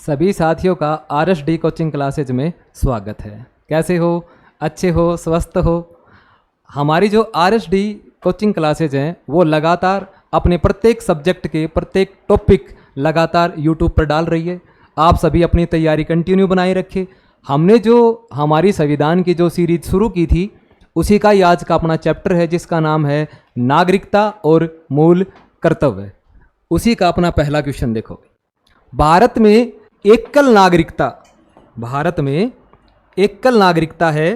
सभी साथियों का RSD कोचिंग क्लासेज में स्वागत है। कैसे हो? अच्छे हो? स्वस्थ हो? हमारी जो RSD कोचिंग क्लासेज हैं वो लगातार अपने प्रत्येक सब्जेक्ट के प्रत्येक टॉपिक लगातार YouTube पर डाल रही है। आप सभी अपनी तैयारी कंटिन्यू बनाए रखें। हमने जो हमारी संविधान की जो सीरीज शुरू की थी उसी का ही आज का अपना चैप्टर है जिसका नाम है नागरिकता और मूल कर्तव्य। उसी का अपना पहला क्वेश्चन देखो। भारत में एकल नागरिकता है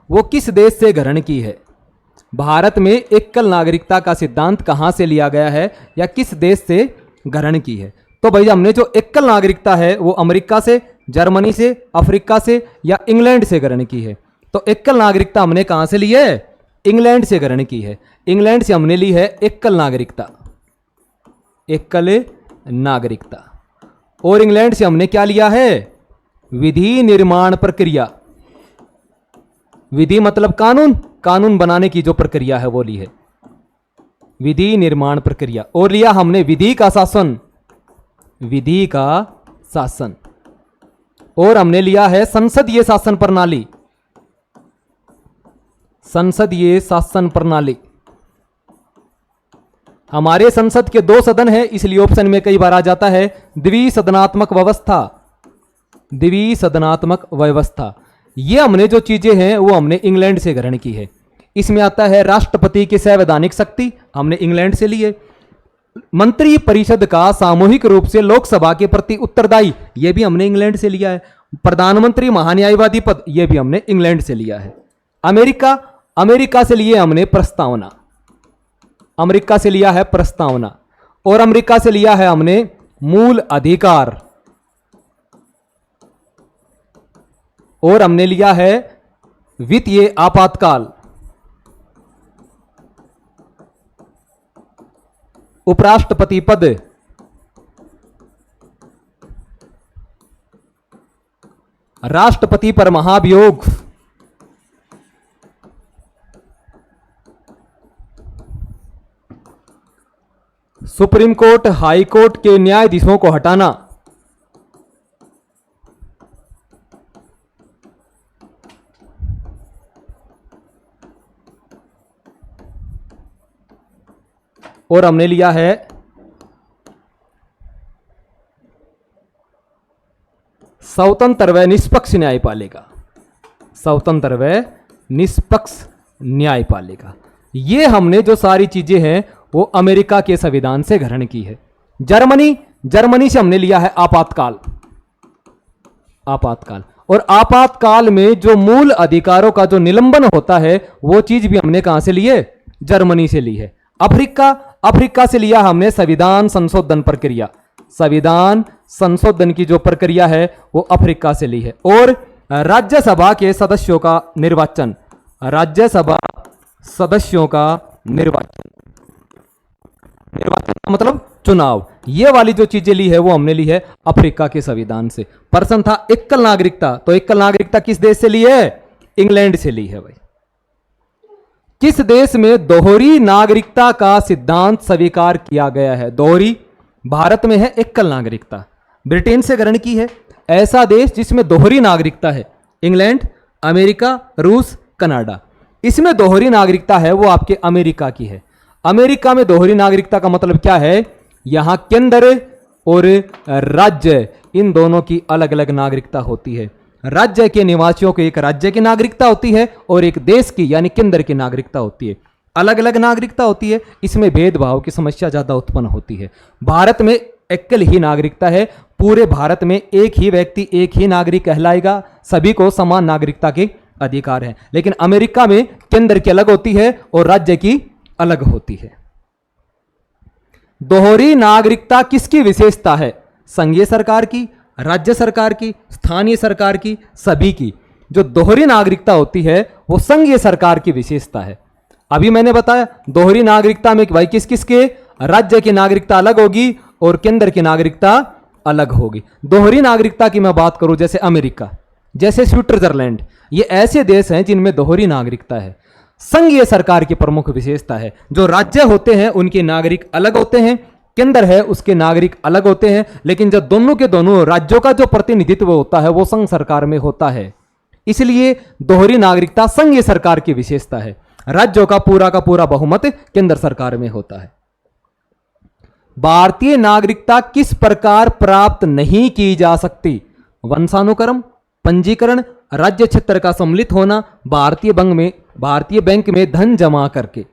वो किस देश से ग्रहण की है? भारत में एकल नागरिकता का सिद्धांत कहां से लिया गया है या किस देश से ग्रहण की है? तो भाई हमने जो एकल नागरिकता है वो अमेरिका से, जर्मनी से, अफ्रीका से या इंग्लैंड से ग्रहण की है। तो एकल नागरिकता हमने कहां से ली है? इंग्लैंड से ग्रहण की है। इंग्लैंड से हमने ली है एकल नागरिकता, एकल नागरिकता। और इंग्लैंड से हमने क्या लिया है? विधि निर्माण प्रक्रिया। विधि मतलब कानून, कानून बनाने की जो प्रक्रिया है वो ली है, विधि निर्माण प्रक्रिया। और लिया हमने विधि का शासन, विधि का शासन। और हमने लिया है संसदीय शासन प्रणाली, संसदीय शासन प्रणाली। हमारे संसद के 2 सदन है इसलिए ऑप्शन में कई बार आ जाता है द्विसदनात्मक व्यवस्था, द्विसदनात्मक व्यवस्था। ये हमने जो चीजें हैं वो हमने इंग्लैंड से ग्रहण की है। इसमें आता है राष्ट्रपति की संवैधानिक शक्ति, हमने इंग्लैंड से ली है। मंत्री परिषद का सामूहिक रूप से लोकसभा के प्रति उत्तरदायी, ये भी हमने इंग्लैंड से लिया है। प्रधानमंत्री महान्यायवादी पद, ये भी हमने इंग्लैंड से लिया है। अमेरिका से लिए हमने प्रस्तावना, अमेरिका से लिया है प्रस्तावना। और अमेरिका से लिया है हमने मूल अधिकार। और हमने लिया है वित्तीय आपातकाल। उपराष्ट्रपति पद, राष्ट्रपति पर महाभियोग, सुप्रीम कोर्ट, हाई कोर्ट के न्यायाधीशों को हटाना, और हमने लिया है स्वतंत्र व निष्पक्ष न्यायपालिका, स्वतंत्र व निष्पक्ष न्यायपालिका। ये हमने जो सारी चीजें हैं वो अमेरिका के संविधान से ग्रहण की है। जर्मनी से हमने लिया है आपातकाल, आपातकाल। और आपातकाल में जो मूल अधिकारों का जो निलंबन होता है वो चीज भी हमने कहां से ली है? जर्मनी से ली है। अफ्रीका से लिया हमने संविधान संशोधन प्रक्रिया, संविधान संशोधन की जो प्रक्रिया है वो अफ्रीका से ली है। और राज्यसभा के सदस्यों का निर्वाचन, राज्यसभा सदस्यों का निर्वाचन, निर्वाचन का मतलब चुनाव, ये वाली जो चीजें ली है वो हमने ली है अफ्रीका के संविधान से। प्रश्न था एकल नागरिकता, तो एकल नागरिकता किस देश से ली है? इंग्लैंड से ली है भाई। किस देश में दोहरी नागरिकता का सिद्धांत स्वीकार किया गया है? दोहरी, भारत में है एकल नागरिकता, ब्रिटेन से ग्रहण की है। ऐसा देश जिसमें दोहरी नागरिकता है? इंग्लैंड, अमेरिका, रूस, कनाडा। इसमें दोहरी नागरिकता है वो आपके अमेरिका की है। अमेरिका में दोहरी नागरिकता का मतलब क्या है? यहां केंद्र और राज्य, इन दोनों की अलग अलग नागरिकता होती है। राज्य के निवासियों को एक राज्य की नागरिकता होती है और एक देश की यानी केंद्र की नागरिकता होती है। अलग अलग नागरिकता होती है, इसमें भेदभाव की समस्या ज्यादा उत्पन्न होती है। भारत में एकल ही नागरिकता है, पूरे भारत में एक ही व्यक्ति एक ही नागरिक कहलाएगा, सभी को समान नागरिकता के अधिकार है। लेकिन अमेरिका में केंद्र की अलग होती है और राज्य की अलग होती है। दोहरी नागरिकता किसकी विशेषता है? संघीय सरकार की, राज्य सरकार की, स्थानीय सरकार की, सभी की। जो दोहरी नागरिकता होती है वो संघीय सरकार की विशेषता है। अभी मैंने बताया दोहरी नागरिकता में भाई किस किस के? राज्य की नागरिकता अलग होगी और केंद्र की नागरिकता अलग होगी। दोहरी नागरिकता की मैं बात करूं जैसे अमेरिका, जैसे स्विट्जरलैंड, ये ऐसे देश हैं जिनमें दोहरी नागरिकता है। संघीय सरकार की प्रमुख विशेषता है जो राज्य होते हैं उनके नागरिक अलग होते हैं, केंद्र है उसके नागरिक अलग होते हैं, लेकिन जब दोनों के दोनों राज्यों का जो प्रतिनिधित्व होता है वो संघ सरकार में होता है। इसलिए दोहरी नागरिकता संघीय सरकार की विशेषता है। राज्यों का पूरा बहुमत केंद्र सरकार में होता है। भारतीय नागरिकता किस प्रकार प्राप्त नहीं की जा सकती? वंशानुक्रम, पंजीकरण, राज्य क्षेत्र का सम्मिलित होना, भारतीय बैंक में धन जमा करके।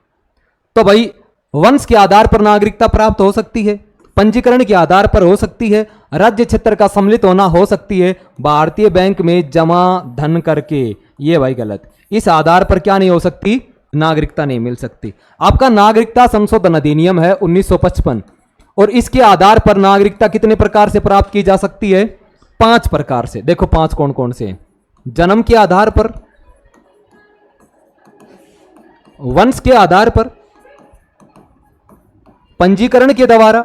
तो भाई वंश के आधार पर नागरिकता प्राप्त हो सकती है, पंजीकरण के आधार पर हो सकती है, राज्य क्षेत्र का सम्मिलित होना हो सकती है, भारतीय बैंक में जमा धन करके। ये भाई गलत। इस आधार पर क्या नहीं हो सकती? नागरिकता नहीं मिल सकती। आपका नागरिकता संशोधन अधिनियम है 1955 और इसके आधार पर नागरिकता कितने प्रकार से प्राप्त की जा सकती है? 5 प्रकार से। देखो 5 कौन कौन से हैं? जन्म के आधार पर, वंश के आधार पर, पंजीकरण के द्वारा,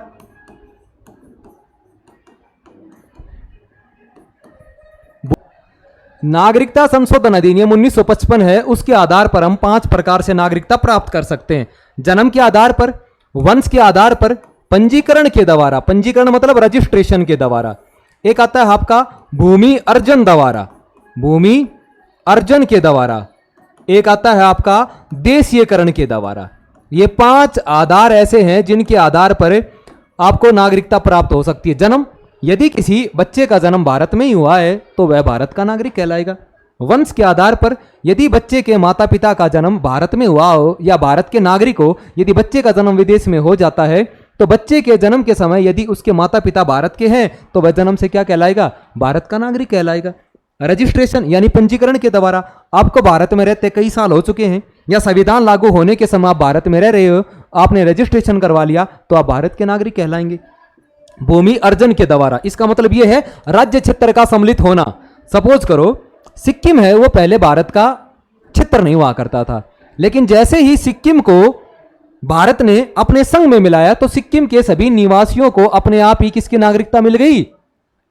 नागरिकता संशोधन अधिनियम 1955 है, उसके आधार पर हम 5 प्रकार से नागरिकता प्राप्त कर सकते हैं। जन्म के आधार पर, वंश के आधार पर, पंजीकरण के द्वारा, पंजीकरण मतलब रजिस्ट्रेशन के द्वारा, एक आता है आपका भूमि अर्जन द्वारा, भूमि अर्जन के द्वारा, एक आता है आपका देशीयकरण के द्वारा। ये 5 आधार ऐसे हैं जिनके आधार पर आपको नागरिकता प्राप्त हो सकती है। जन्म, यदि किसी बच्चे का जन्म भारत में ही हुआ है तो वह भारत का नागरिक कहलाएगा। वंश के आधार पर, यदि बच्चे के माता पिता का जन्म भारत में हुआ हो या भारत के नागरिक हो, यदि बच्चे का जन्म विदेश में हो जाता है तो बच्चे के जन्म के समय यदि उसके माता पिता भारत के हैं तो वह जन्म से क्या कहलाएगा? भारत का नागरिक कहलाएगा। रजिस्ट्रेशन यानी पंजीकरण के द्वारा, आपको भारत में रहते कई साल हो चुके हैं या संविधान लागू होने के समय आप भारत में रह रहे हो, आपने रजिस्ट्रेशन करवा लिया तो आप भारत के नागरिक कहलाएंगे। भूमि अर्जन के द्वारा, इसका मतलब यह है राज्य क्षेत्र का सम्मिलित होना। सपोज करो सिक्किम है, वो पहले भारत का क्षेत्र नहीं हुआ करता था, लेकिन जैसे ही सिक्किम को भारत ने अपने संघ में मिलाया तो सिक्किम के सभी निवासियों को अपने आप ही किसकी नागरिकता मिल गई?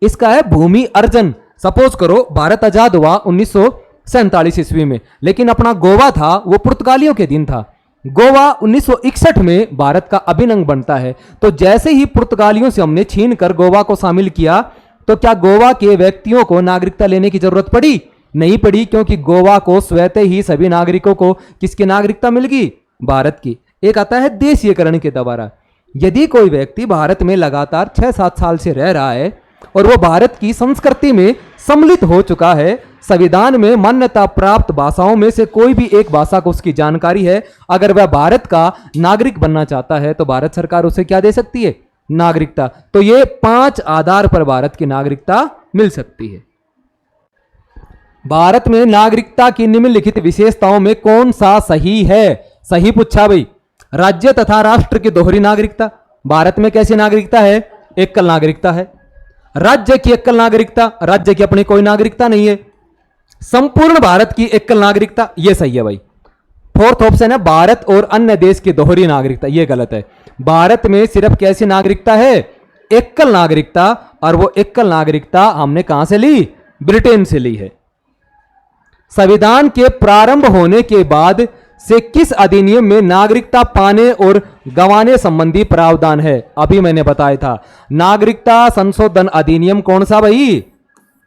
इसका है भूमि अर्जन। सपोज करो भारत आजाद हुआ 1947 ईस्वी में, लेकिन अपना गोवा था वो पुर्तगालियों के दिन था। गोवा 1961 में भारत का अभिन्न अंग बनता है। तो जैसे ही पुर्तगालियों से हमने छीन कर गोवा को शामिल किया तो क्या गोवा के व्यक्तियों को नागरिकता लेने की जरूरत पड़ी? नहीं पड़ी, क्योंकि गोवा को स्वतः ही सभी नागरिकों को किसकी नागरिकता मिल गई? भारत की। एक आता है देशीयकरण के द्वारा, यदि कोई व्यक्ति भारत में लगातार 6-7 साल से रह रहा है और वो भारत की संस्कृति में सम्मिलित हो चुका है, संविधान में मान्यता प्राप्त भाषाओं में से कोई भी एक भाषा को उसकी जानकारी है, अगर वह भारत का नागरिक बनना चाहता है तो भारत सरकार उसे क्या दे सकती है? नागरिकता। तो ये 5 आधार पर भारत की नागरिकता मिल सकती है। भारत में नागरिकता की निम्नलिखित विशेषताओं में कौन सा सही है? सही पूछा भाई। राज्य तथा राष्ट्र की दोहरी नागरिकता। भारत में कैसी नागरिकता है? एकल नागरिकता है। राज्य की एकल नागरिकता, राज्य की अपनी कोई नागरिकता नहीं है। संपूर्ण भारत की एकल नागरिकता, यह सही है भाई। 4th ऑप्शन है भारत और अन्य देश की दोहरी नागरिकता, यह गलत है। भारत में सिर्फ कैसी नागरिकता है? एकल नागरिकता, और वो एकल नागरिकता हमने कहां से ली? ब्रिटेन से ली है। संविधान के प्रारंभ होने के बाद से किस अधिनियम में नागरिकता पाने और गंवाने संबंधी प्रावधान है? अभी मैंने बताया था, नागरिकता संशोधन अधिनियम कौन सा भाई?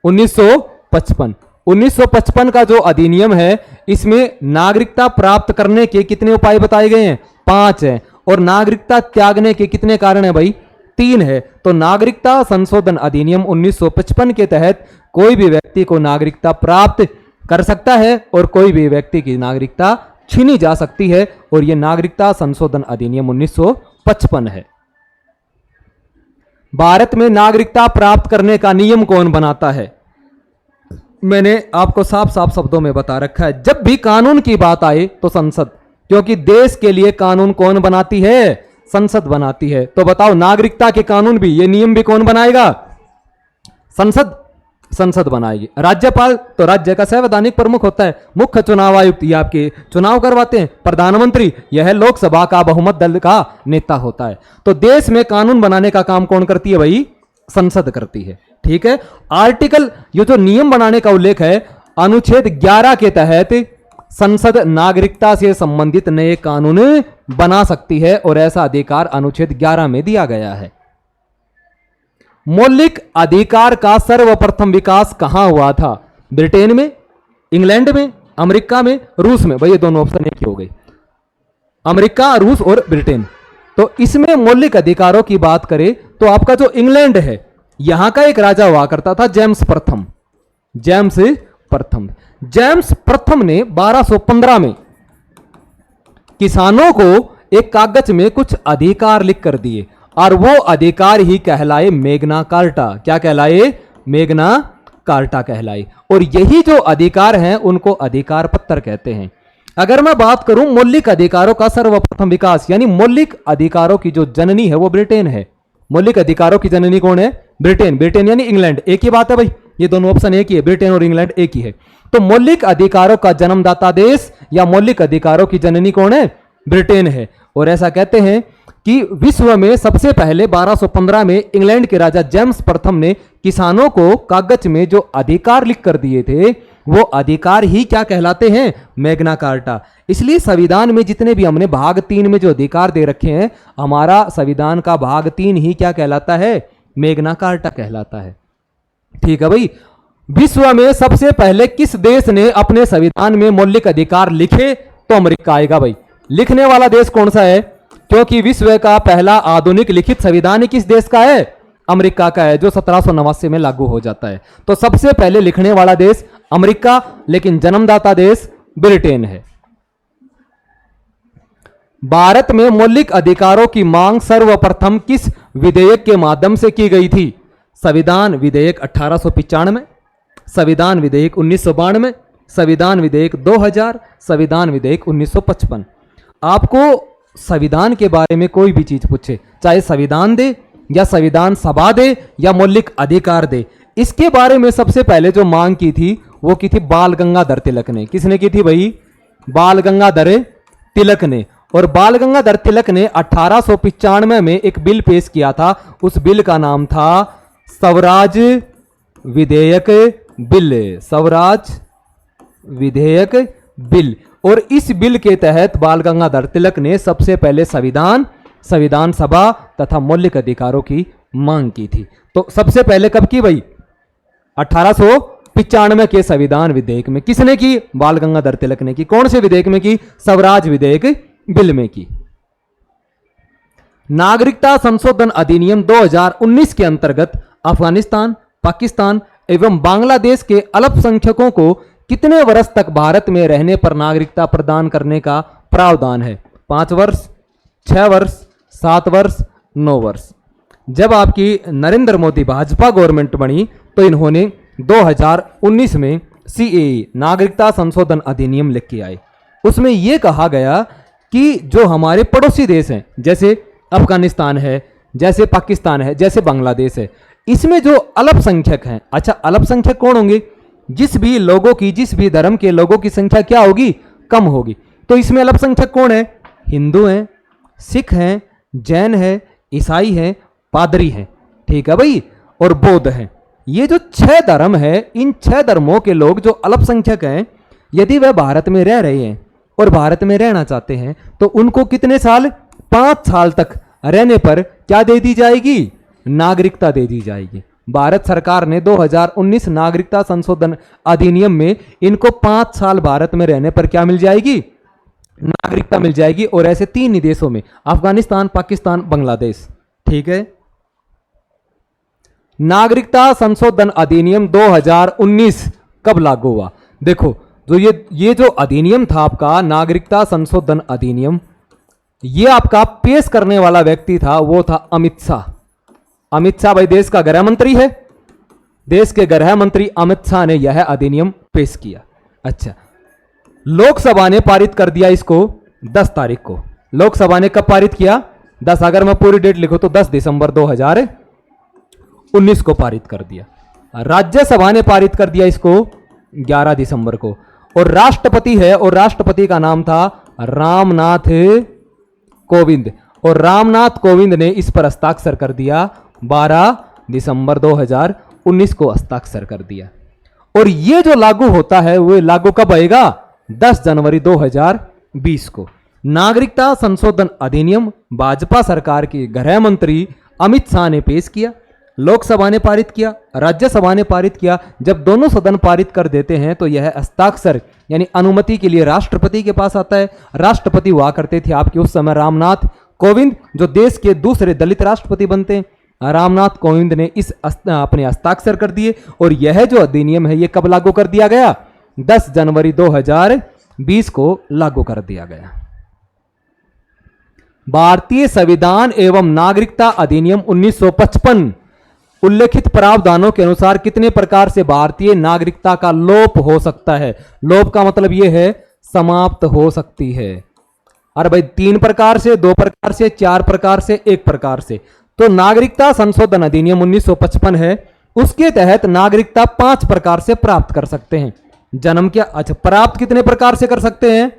1955। 1955 का जो अधिनियम है इसमें नागरिकता प्राप्त करने के कितने उपाय बताए गए हैं? 5 हैं। और नागरिकता त्यागने के कितने कारण है भाई? 3 है। तो नागरिकता संशोधन अधिनियम 1955 के तहत कोई भी व्यक्ति को नागरिकता प्राप्त कर सकता है और कोई भी व्यक्ति की नागरिकता छीनी जा सकती है, और यह नागरिकता संशोधन अधिनियम 1955 है। भारत में नागरिकता प्राप्त करने का नियम कौन बनाता है? मैंने आपको साफ साफ शब्दों में बता रखा है, जब भी कानून की बात आए तो संसद, क्योंकि देश के लिए कानून कौन बनाती है? संसद बनाती है। तो बताओ नागरिकता के कानून भी, ये नियम भी कौन बनाएगा? संसद। संसद बनाएगी। राज्यपाल तो राज्य का संवैधानिक प्रमुख होता है। मुख्य चुनाव आयुक्त ये आपके चुनाव करवाते हैं। प्रधानमंत्री यह लोकसभा का बहुमत दल का नेता होता है। तो देश में कानून बनाने का काम कौन करती है भाई? संसद करती है। ठीक है। आर्टिकल, ये जो नियम बनाने का उल्लेख है, अनुच्छेद 11 के तहत संसद नागरिकता से संबंधित नए कानून बना सकती है और ऐसा अधिकार अनुच्छेद 11 में दिया गया है। मौलिक अधिकार का सर्वप्रथम विकास कहां हुआ था? ब्रिटेन में, इंग्लैंड में, अमेरिका में, रूस में। भाई ये दोनों ऑप्शन एक ही हो गए, अमेरिका, रूस और ब्रिटेन। तो इसमें मौलिक अधिकारों की बात करें तो आपका जो इंग्लैंड है, यहां का एक राजा हुआ करता था जेम्स प्रथम। जेम्स प्रथम ने 1215 में किसानों को एक कागज में कुछ अधिकार लिख कर दिए और वो अधिकार ही कहलाए मैग्ना कार्टा। क्या कहलाए? मैग्ना कार्टा कहलाए। और यही जो अधिकार हैं उनको अधिकार पत्र कहते हैं। अगर मैं बात करूं मौलिक अधिकारों का सर्वप्रथम विकास, यानी मौलिक अधिकारों की जो जननी है वो ब्रिटेन है। मौलिक अधिकारों की जननी कौन है? ब्रिटेन। ब्रिटेन यानी इंग्लैंड, एक ही बात है भाई, ये दोनों ऑप्शन एक ही है, ब्रिटेन और इंग्लैंड एक ही है। तो मौलिक अधिकारों का जन्मदाता देश या मौलिक अधिकारों की जननी कौन है? ब्रिटेन है। और ऐसा कहते हैं कि विश्व में सबसे पहले 1215 में इंग्लैंड के राजा जेम्स प्रथम ने किसानों को कागज में जो अधिकार लिख कर दिए थे वो अधिकार ही क्या कहलाते हैं? Magna carta. इसलिए संविधान में जितने भी हमने भाग 3 में जो अधिकार दे रखे हैं, हमारा संविधान का भाग 3 ही क्या कहलाता है? मैग्ना कार्टा कहलाता है। ठीक है भाई। विश्व में सबसे पहले किस देश ने अपने संविधान में मौलिक अधिकार लिखे? तो अमेरिका आएगा भाई। लिखने वाला देश कौन सा है? क्योंकि विश्व का पहला आधुनिक लिखित संविधान किस देश का है? अमेरिका का है, जो 1789 में लागू हो जाता है। तो सबसे पहले लिखने वाला देश अमेरिका, लेकिन जन्मदाता देश ब्रिटेन है। भारत में मौलिक अधिकारों की मांग सर्वप्रथम किस विधेयक के माध्यम से की गई थी? संविधान विधेयक 1895, संविधान विधेयक 1992, संविधान विधेयक 2000, संविधान विधेयक 1955। आपको संविधान के बारे में कोई भी चीज पूछे, चाहे संविधान दे या संविधान सभा दे या मौलिक अधिकार दे, इसके बारे में सबसे पहले जो मांग की थी वो की थी बाल गंगाधर तिलक ने। किसने की थी भाई? बाल गंगाधर तिलक ने। और बाल गंगाधर तिलक ने 1895 में एक बिल पेश किया था। उस बिल का नाम था स्वराज विधेयक बिल। स्वराज विधेयक बिल। और इस बिल के तहत बाल गंगाधर तिलक ने सबसे पहले संविधान सभा तथा मौलिक अधिकारों की मांग की थी। तो सबसे पहले कब की भाई? 1895 के संविधान विधेयक में। किसने की? बाल गंगाधर तिलक ने की। कौन से विधेयक में की? स्वराज विधेयक बिल में की। नागरिकता संशोधन अधिनियम 2019 के अंतर्गत अफगानिस्तान, पाकिस्तान एवं बांग्लादेश के अल्पसंख्यकों को कितने वर्ष तक भारत में रहने पर नागरिकता प्रदान करने का प्रावधान है? 5 वर्ष, 6 वर्ष, 7 वर्ष, 9 वर्ष। जब आपकी नरेंद्र मोदी भाजपा गवर्नमेंट बनी तो इन्होंने 2019 में सीएए नागरिकता संशोधन अधिनियम लिख के आए। उसमें यह कहा गया कि जो हमारे पड़ोसी देश हैं, जैसे अफगानिस्तान है, जैसे पाकिस्तान है, जैसे बांग्लादेश है, इसमें जो अल्पसंख्यक हैं, अच्छा अल्पसंख्यक कौन होंगे? जिस भी लोगों की, जिस भी धर्म के लोगों की संख्या क्या होगी? कम होगी। तो इसमें अल्पसंख्यक कौन है? हिंदू हैं, सिख हैं, जैन है, ईसाई हैं, पादरी हैं। ठीक है भाई। और बौद्ध हैं। ये जो 6 धर्म है, इन 6 धर्मों के लोग जो अल्पसंख्यक हैं, यदि वह भारत में रह रहे हैं और भारत में रहना चाहते हैं तो उनको कितने साल? 5 साल तक रहने पर क्या दे दी जाएगी? नागरिकता दे दी जाएगी। भारत सरकार ने 2019 नागरिकता संशोधन अधिनियम में इनको 5 साल भारत में रहने पर क्या मिल जाएगी? नागरिकता मिल जाएगी। और ऐसे 3 ही देशों में, अफगानिस्तान, पाकिस्तान, बांग्लादेश। ठीक है। नागरिकता संशोधन अधिनियम 2019 कब लागू हुआ? देखो, जो ये जो अधिनियम था आपका नागरिकता संशोधन अधिनियम, ये आपका पेश करने वाला व्यक्ति था, वो था अमित शाह। अमित शाह भाई देश का गृह मंत्री है। देश के गृह मंत्री अमित शाह ने यह अधिनियम पेश किया। अच्छा, लोकसभा ने पारित कर दिया इसको 10 तारीख को। लोकसभा ने कब पारित किया? 10, अगर मैं पूरी डेट लिखूं तो 10 दिसंबर 2019 को पारित कर दिया। राज्यसभा ने पारित कर दिया इसको 11 दिसंबर को। और राष्ट्रपति है, और राष्ट्रपति का नाम था रामनाथ कोविंद। और रामनाथ कोविंद ने इस पर हस्ताक्षर कर दिया 12 दिसंबर 2019 को हस्ताक्षर कर दिया। और ये जो लागू होता है वो लागू कब आएगा? 10 जनवरी 2020 को। नागरिकता संशोधन अधिनियम भाजपा सरकार के गृह मंत्री अमित शाह ने पेश किया, लोकसभा ने पारित किया, राज्यसभा ने पारित किया। जब दोनों सदन पारित कर देते हैं तो यह हस्ताक्षर यानी अनुमति के लिए राष्ट्रपति के पास आता है। राष्ट्रपति हुआ करते थे आपके उस समय रामनाथ कोविंद, जो देश के दूसरे दलित राष्ट्रपति बनते हैं। रामनाथ कोविंद ने इस अपने हस्ताक्षर कर दिए और यह जो अधिनियम है ये कब लागू कर दिया गया? 10 जनवरी 2020 को लागू कर दिया गया। भारतीय संविधान एवं नागरिकता अधिनियम 1955 उल्लेखित प्रावधानों के अनुसार कितने प्रकार से भारतीय नागरिकता का लोप हो सकता है? लोप का मतलब यह है समाप्त हो सकती है। अरे भाई 3 प्रकार से, 2 प्रकार से, 4 प्रकार से, 1 प्रकार से। तो नागरिकता संशोधन अधिनियम 1955 है, उसके तहत नागरिकता 5 प्रकार से प्राप्त कर सकते हैं। जन्म क्या? अच्छा, प्राप्त कितने प्रकार से कर सकते हैं?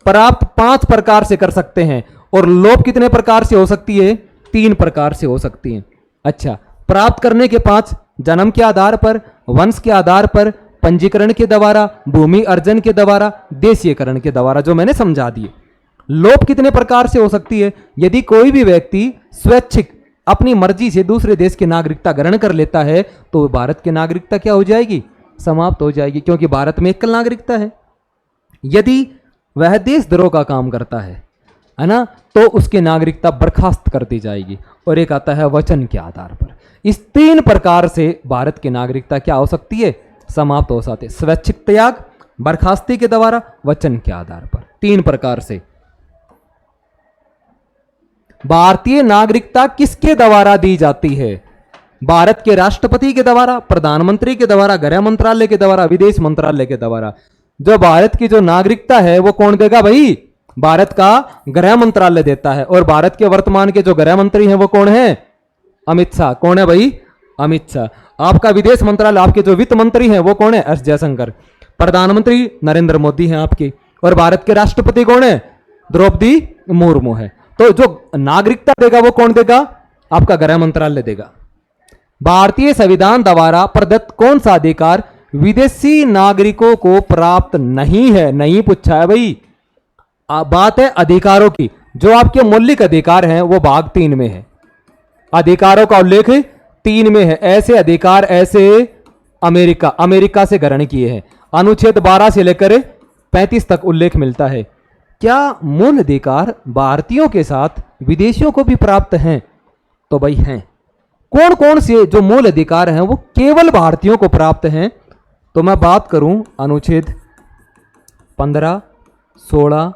प्राप्त 5 प्रकार से कर सकते हैं। और लोप कितने प्रकार से हो सकती है? 3 प्रकार से हो सकती है। अच्छा, प्राप्त करने के 5, जन्म के आधार पर, वंश के आधार पर, पंजीकरण के द्वारा, भूमि अर्जन के द्वारा, देशीयकरण के द्वारा, जो मैंने समझा दिए। लोप कितने प्रकार से हो सकती है? यदि कोई भी व्यक्ति स्वैच्छिक अपनी मर्जी से दूसरे देश की नागरिकता ग्रहण कर लेता है तो भारत की नागरिकता क्या हो जाएगी? समाप्त हो जाएगी, क्योंकि भारत में एकल नागरिकता है। यदि वह देशद्रोह का काम करता है ना, तो उसकी नागरिकता बर्खास्त कर दी जाएगी। और एक आता है वचन के आधार पर। इस 3 प्रकार से भारत की नागरिकता क्या हो सकती है? समाप्त हो सकती है। स्वैच्छिक त्याग, बर्खास्ती के द्वारा, वचन के आधार पर, 3 प्रकार से। भारतीय नागरिकता किसके द्वारा दी जाती है? भारत के राष्ट्रपति के द्वारा, प्रधानमंत्री के द्वारा, गृह मंत्रालय के द्वारा, विदेश मंत्रालय के द्वारा। जो भारत की जो नागरिकता है वो कौन देगा भाई? भारत का गृह मंत्रालय देता है। और भारत के वर्तमान के जो गृह मंत्री हैं वो कौन है? अमित शाह। कौन है भाई? अमित शाह। आपका विदेश मंत्रालय, आपके जो वित्त मंत्री हैं वो कौन है? एस जयशंकर। प्रधानमंत्री नरेंद्र मोदी हैं आपके। और भारत के राष्ट्रपति कौन है? द्रौपदी मुर्मू है। तो जो नागरिकता देगा वो कौन देगा? आपका गृह मंत्रालय देगा। भारतीय संविधान द्वारा प्रदत्त कौन सा अधिकार विदेशी नागरिकों को प्राप्त नहीं है? नहीं पूछा है भाई, बात है अधिकारों की। जो आपके मौलिक अधिकार हैं वो भाग 3 में है। अधिकारों का उल्लेख 3 में है। ऐसे अधिकार ऐसे अमेरिका से ग्रहण किए हैं। अनुच्छेद 12 से लेकर 35 तक उल्लेख मिलता है। क्या मूल अधिकार भारतीयों के साथ विदेशियों को भी प्राप्त हैं? तो भाई हैं। कौन कौन से जो मूल अधिकार हैं वो केवल भारतीयों को प्राप्त हैं? तो मैं बात करूं अनुच्छेद 15, 16,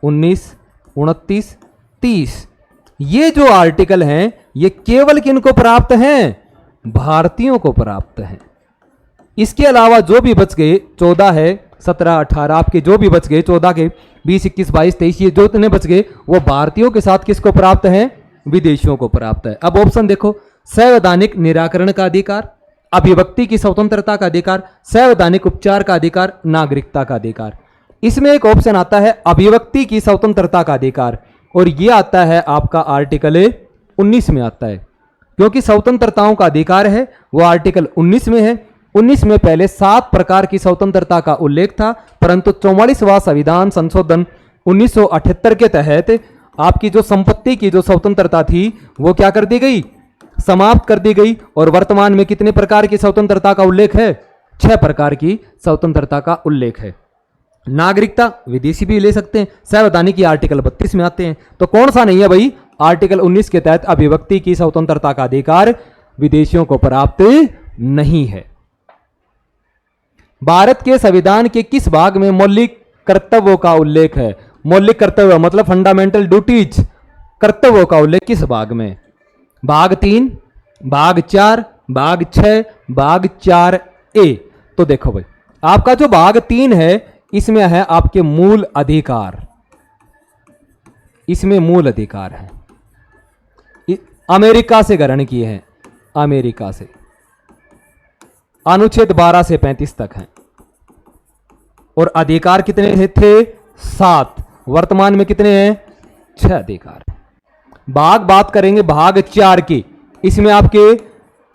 19, 29, 30। ये जो आर्टिकल हैं ये केवल किनको प्राप्त हैं? भारतीयों को प्राप्त हैं। इसके अलावा जो भी बच गए 14 है, 17, 18 आपके जो भी बच गए 14 के 20, 21, 22, 23 ये जो इतने बच गए वो भारतीयों के साथ किसको प्राप्त हैं? विदेशियों को प्राप्त है। अब ऑप्शन देखो, संवैधानिक निराकरण का अधिकार, अभिव्यक्ति की स्वतंत्रता का अधिकार, संवैधानिक उपचार का अधिकार, नागरिकता का अधिकार। इसमें एक ऑप्शन आता है अभिव्यक्ति की स्वतंत्रता का अधिकार और ये आता है आपका आर्टिकल 19 में आता है। क्योंकि स्वतंत्रताओं का अधिकार है वो आर्टिकल 19 में है। 19 में पहले 7 प्रकार की स्वतंत्रता का उल्लेख था, परंतु 44वां संविधान संशोधन 1978 के तहत आपकी जो संपत्ति की जो स्वतंत्रता थी वो क्या कर दी गई? समाप्त कर दी गई। और वर्तमान में कितने प्रकार की स्वतंत्रता का उल्लेख है? 6 प्रकार की स्वतंत्रता का उल्लेख है। नागरिकता विदेशी भी ले सकते हैं, संवैधानिक आर्टिकल 32 में आते हैं। तो कौन सा नहीं है भाई? आर्टिकल 19 के तहत अभिव्यक्ति की स्वतंत्रता का अधिकार विदेशियों को प्राप्त नहीं है। भारत के संविधान के किस भाग में मौलिक कर्तव्यों का उल्लेख है? मौलिक कर्तव्य मतलब फंडामेंटल ड्यूटीज, कर्तव्यों का उल्लेख किस भाग में? भाग 3, भाग 4, भाग 6, भाग 4A। तो देखो भाई, आपका जो भाग 3 है इसमें है आपके मूल अधिकार। इसमें मूल अधिकार है, अमेरिका से ग्रहण किए हैं, अमेरिका से। अनुच्छेद 12 से 35 तक हैं। और अधिकार कितने थे? 7। वर्तमान में कितने हैं? 6 अधिकार। भाग बात करेंगे भाग 4 की। इसमें आपके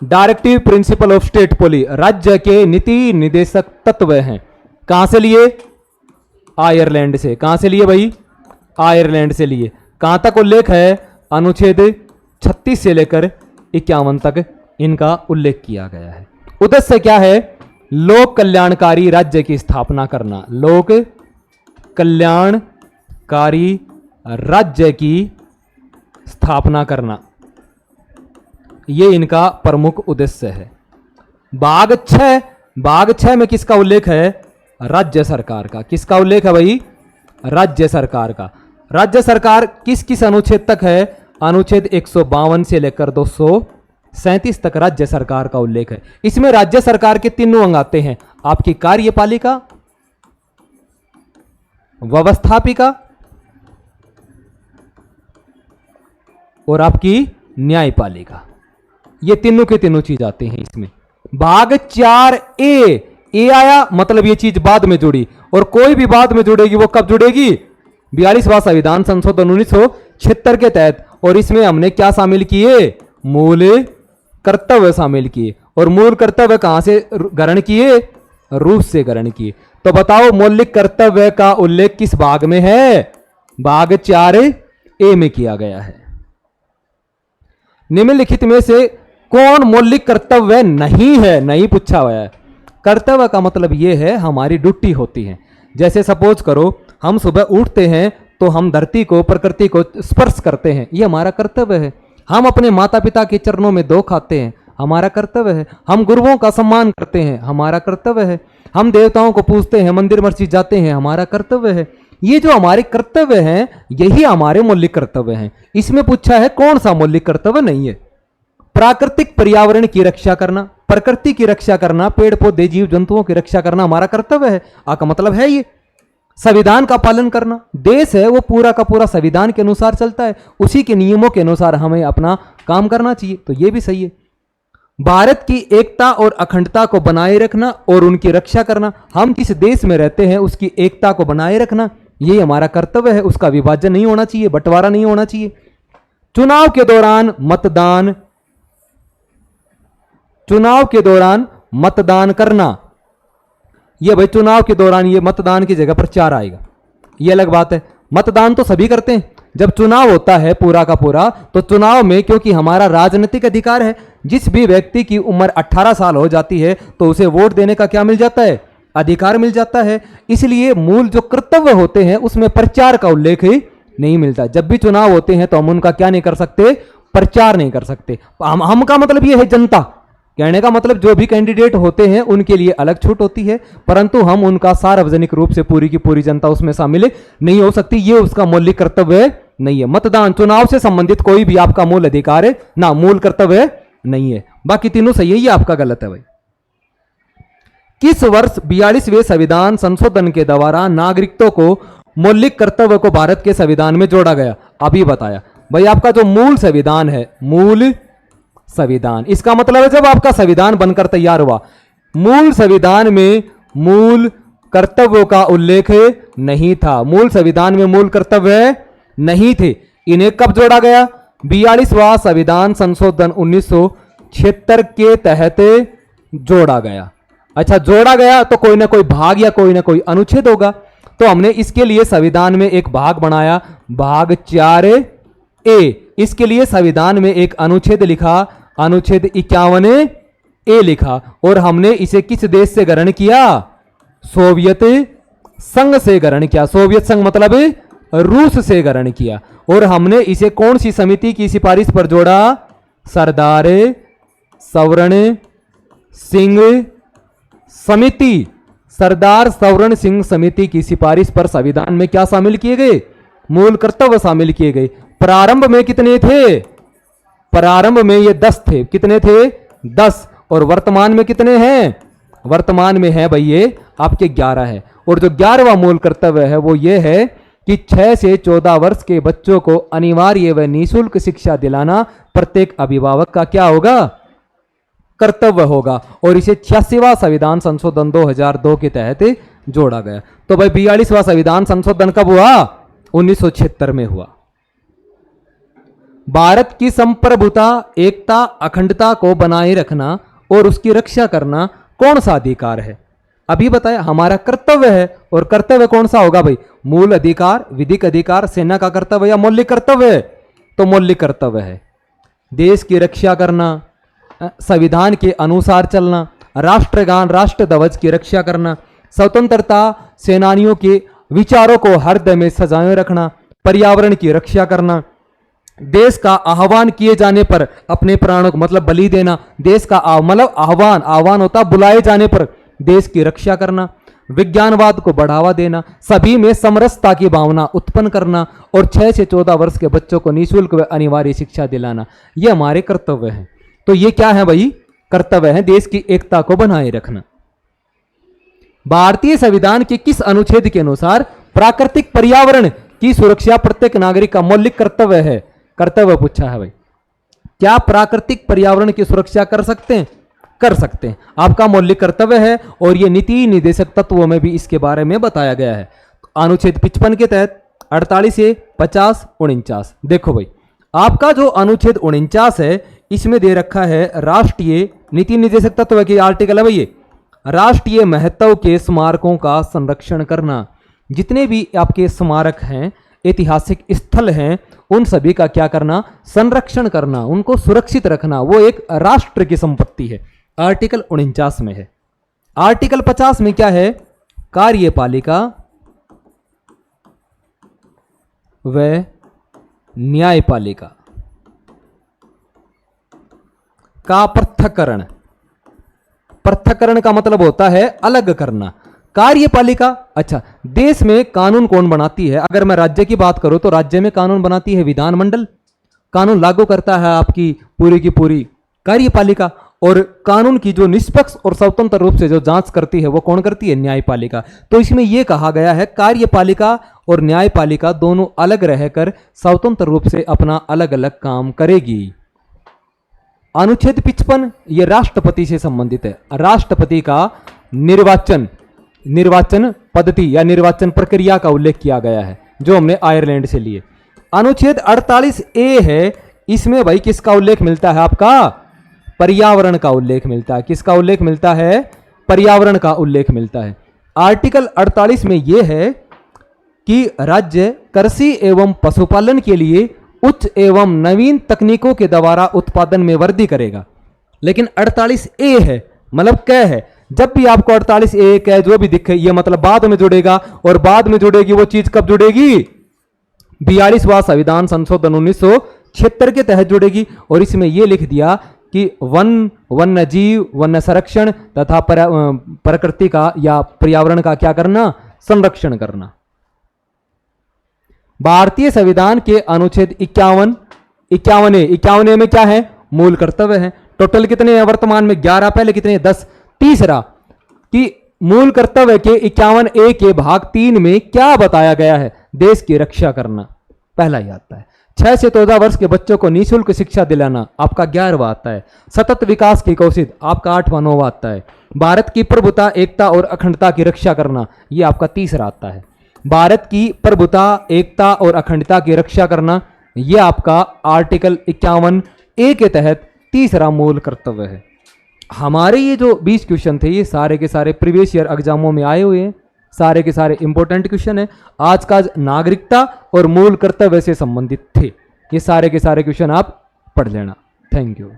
directive principle of state policy, राज्य के नीति निर्देशक तत्व हैं। कहां से लिए? आयरलैंड से। कहां से लिए भाई? आयरलैंड से लिए। कहां तक उल्लेख है? अनुच्छेद 36 से लेकर 51 तक इनका उल्लेख किया गया है। उद्देश्य क्या है? लोक कल्याणकारी राज्य की स्थापना करना। लोक कल्याणकारी राज्य की स्थापना करना, ये इनका प्रमुख उद्देश्य है। भाग 6 में किसका उल्लेख है? राज्य सरकार का। किसका उल्लेख है भाई? राज्य सरकार का। राज्य सरकार किस किस अनुच्छेद तक है? अनुच्छेद 152 से लेकर 237 तक राज्य सरकार का उल्लेख है। इसमें राज्य सरकार के तीनों अंग आते हैं, आपकी कार्यपालिका, व्यवस्थापिका और आपकी न्यायपालिका। ये तीनों के तीनों चीज आते हैं इसमें। भाग 4 ए आया, मतलब ये चीज बाद में जुड़ी, और कोई भी बाद में जुड़ेगी वो कब जुड़ेगी? 42वां संविधान संशोधन 1976 के तहत। और इसमें हमने क्या शामिल किए? मूल कर्तव्य शामिल किए। और मूल कर्तव्य कहां से ग्रहण किए? रूस से ग्रहण किए। तो बताओ मौलिक कर्तव्य का उल्लेख किस भाग में है? भाग 4 ए में किया गया है। निम्नलिखित में से कौन मौलिक कर्तव्य नहीं है? नहीं पूछा हुआ है। कर्तव्य का मतलब यह है हमारी ड्यूटी होती है। जैसे सपोज करो हम सुबह उठते हैं तो हम धरती को, प्रकृति को स्पर्श करते हैं, ये हमारा कर्तव्य है। हम अपने माता पिता के चरणों में धो खाते हैं, हमारा कर्तव्य है। हम गुरुओं का सम्मान करते हैं, हमारा कर्तव्य है। हम देवताओं को पूजते हैं, मंदिर मस्जिद जाते हैं, हमारा कर्तव्य है। ये जो हमारे कर्तव्य हैं यही हमारे मौलिक कर्तव्य हैं। इसमें पूछा है कौन सा मौलिक कर्तव्य नहीं है? प्राकृतिक पर्यावरण की रक्षा करना, प्रकृति की रक्षा करना, पेड़ पौधे जीव जंतुओं की रक्षा करना हमारा कर्तव्य है। का मतलब है ये संविधान का पालन करना। देश है वो पूरा का पूरा संविधान के अनुसार चलता है, उसी के नियमों के अनुसार हमें अपना काम करना चाहिए, तो ये भी सही है। भारत की एकता और अखंडता को बनाए रखना और उनकी रक्षा करना, हम जिस देश में रहते हैं उसकी एकता को बनाए रखना, ये हमारा कर्तव्य है। उसका विभाजन नहीं होना चाहिए, बंटवारा नहीं होना चाहिए। चुनाव के दौरान मतदान करना, ये भाई चुनाव के दौरान ये मतदान की जगह प्रचार आएगा, ये अलग बात है। मतदान तो सभी करते हैं। जब चुनाव होता है पूरा का पूरा, तो चुनाव में क्योंकि हमारा राजनीतिक अधिकार है, जिस भी व्यक्ति की उम्र 18 साल हो जाती है तो उसे वोट देने का क्या मिल जाता है? अधिकार मिल जाता है। इसलिए मूल जो कर्तव्य होते हैं उसमें प्रचार का उल्लेख ही नहीं मिलता। जब भी चुनाव होते हैं तो हम उनका क्या नहीं कर सकते? प्रचार नहीं कर सकते। हम का मतलब ये है जनता, कहने का मतलब जो भी कैंडिडेट होते हैं उनके लिए अलग छूट होती है, परंतु हम उनका सार्वजनिक रूप से पूरी की पूरी जनता उसमें शामिल नहीं हो सकती। ये उसका मौलिक कर्तव्य नहीं है। मतदान चुनाव से संबंधित कोई भी आपका मूल अधिकार है ना, मूल कर्तव्य नहीं है। बाकी तीनों सही है, ये आपका गलत है भाई। किस वर्ष 42वें संविधान संशोधन के द्वारा नागरिकों को मौलिक कर्तव्य को भारत के संविधान में जोड़ा गया? अभी बताया भाई। आपका जो मूल संविधान है, मूल संविधान, इसका मतलब है जब आपका संविधान बनकर तैयार हुआ, मूल संविधान में मूल कर्तव्यों का उल्लेख नहीं था। मूल संविधान में मूल कर्तव्य नहीं थे। इन्हें कब जोड़ा गया? 42वां संविधान संशोधन 1976 के तहत जोड़ा गया। अच्छा, जोड़ा गया तो कोई ना कोई भाग या कोई ना कोई अनुच्छेद होगा, तो हमने इसके लिए संविधान में एक भाग बनाया, भाग 4 ए। इसके लिए संविधान में एक अनुच्छेद लिखा, अनुच्छेद 51 ए लिखा, और हमने इसे किस देश से ग्रहण किया? सोवियत संघ से ग्रहण किया। सोवियत संघ मतलब रूस से ग्रहण किया। और हमने इसे कौन सी समिति की सिफारिश पर जोड़ा? सरदार सवर्ण सिंह समिति। सरदार सवर्ण सिंह समिति की सिफारिश पर संविधान में क्या शामिल किए गए? मूल कर्तव्य शामिल किए गए। प्रारंभ में कितने थे? प्रारंभ में ये 10 थे। कितने थे? 10। और वर्तमान में कितने हैं? वर्तमान में है भाई ये आपके 11 है। और जो 11वां मूल कर्तव्य है वो ये है कि 6 से 14 वर्ष के बच्चों को अनिवार्य व निःशुल्क शिक्षा दिलाना प्रत्येक अभिभावक का क्या होगा? कर्तव्य होगा। और इसे 86वां संविधान संशोधन 2002 के तहत जोड़ा गया। तो भाई 42वां संविधान संशोधन कब हुआ? 1976 में हुआ। भारत की संप्रभुता, एकता, अखंडता को बनाए रखना और उसकी रक्षा करना कौन सा अधिकार है? अभी बताया हमारा कर्तव्य है, और कर्तव्य कौन सा होगा भाई? मूल अधिकार, विधिक अधिकार, सेना का कर्तव्य या मौलिक कर्तव्य है? तो मौलिक कर्तव्य है। देश की रक्षा करना, संविधान के अनुसार चलना, राष्ट्रगान राष्ट्र ध्वज की रक्षा करना, स्वतंत्रता सेनानियों के विचारों को हृदय में सजाए रखना, पर्यावरण की रक्षा करना, देश का आह्वान किए जाने पर अपने प्राणों को मतलब बलि देना, देश का मतलब आह्वान होता बुलाए जाने पर देश की रक्षा करना, विज्ञानवाद को बढ़ावा देना, सभी में समरसता की भावना उत्पन्न करना, और 6 से 14 वर्ष के बच्चों को निःशुल्क व अनिवार्य शिक्षा दिलाना, ये हमारे कर्तव्य हैं। तो ये क्या है भाई? कर्तव्य है देश की एकता को बनाए रखना। भारतीय संविधान के किस अनुच्छेद के अनुसार प्राकृतिक पर्यावरण की सुरक्षा प्रत्येक नागरिक का मौलिक कर्तव्य है? कर्तव्य पूछा है भाई। क्या प्राकृतिक पर्यावरण की सुरक्षा कर सकते हैं? कर सकते हैं, आपका मौलिक कर्तव्य है, और ये नीति निर्देशक तत्वों में भी इसके बारे में बताया गया है। अनुच्छेद 55 के तहत 48 से 50, 49। देखो भाई, आपका जो अनुच्छेद 49 है इसमें दे रखा है राष्ट्रीय नीति निर्देशक तत्व के आर्टिकल है भाई, ये राष्ट्रीय महत्व के स्मारकों का संरक्षण करना। जितने भी आपके स्मारक हैं, ऐतिहासिक स्थल हैं, उन सभी का क्या करना? संरक्षण करना, उनको सुरक्षित रखना, वो एक राष्ट्र की संपत्ति है। आर्टिकल 49 में है। आर्टिकल 50 में क्या है? कार्यपालिका व न्यायपालिका का पृथक्करण। पृथक्करण का मतलब होता है अलग करना। कार्यपालिका, अच्छा, देश में कानून कौन बनाती है? अगर मैं राज्य की बात करूं तो राज्य में कानून बनाती है विधानमंडल, कानून लागू करता है आपकी पूरी की पूरी कार्यपालिका, और कानून की जो निष्पक्ष और स्वतंत्र रूप से जो जांच करती है वो कौन करती है? न्यायपालिका। तो इसमें यह कहा गया है कार्यपालिका और न्यायपालिका दोनों अलग रहकर स्वतंत्र रूप से अपना अलग अलग काम करेगी। अनुच्छेद 55 ये राष्ट्रपति से संबंधित है। राष्ट्रपति का निर्वाचन पद्धति या निर्वाचन प्रक्रिया का उल्लेख किया गया है, जो हमने आयरलैंड से लिए। अनुच्छेद 48A है, इसमें भाई किसका उल्लेख मिलता है? आपका पर्यावरण का उल्लेख मिलता है। किसका उल्लेख मिलता है? पर्यावरण का उल्लेख मिलता है। आर्टिकल 48 में यह है कि राज्य कृषि एवं पशुपालन के लिए उच्च एवं नवीन तकनीकों के द्वारा उत्पादन में वृद्धि करेगा। लेकिन 48A है, मतलब क्या है? जब भी आपको 48A क्या जो भी दिखे, ये मतलब बाद में जुड़ेगा, और बाद में जुड़ेगी वो चीज कब जुड़ेगी? 42वां संविधान संशोधन 1976 के तहत जुड़ेगी। और इसमें यह लिख दिया कि वन्य जीव, वन्य संरक्षण तथा प्रकृति का या पर्यावरण का क्या करना? संरक्षण करना। भारतीय संविधान के अनुच्छेद 51 में क्या है? मूल कर्तव्य है। टोटल कितने हैं वर्तमान में? 11। पहले कितने? 10। तीसरा कि मूल कर्तव्य के 51A के भाग 3 में क्या बताया गया है? देश की रक्षा करना पहला ही आता है। 6 से 14 वर्ष के बच्चों को निःशुल्क शिक्षा दिलाना आपका 11वां आता है। सतत विकास की कोशिश आपका 8वां 9वां आता है। भारत की प्रभुता, एकता और अखंडता की रक्षा करना ये आपका 30वां आता है। भारत की प्रभुता, एकता और अखंडता की रक्षा करना ये आपका आर्टिकल 51A के तहत 30वां मूल कर्तव्य है। हमारे ये जो 20 क्वेश्चन थे ये सारे के सारे प्रीवियस ईयर एग्जामों में आए हुए हैं, सारे के सारे इंपॉर्टेंट क्वेश्चन है। आज का नागरिकता और मूल कर्तव्य से संबंधित थे। ये सारे के सारे क्वेश्चन आप पढ़ लेना। Thank you.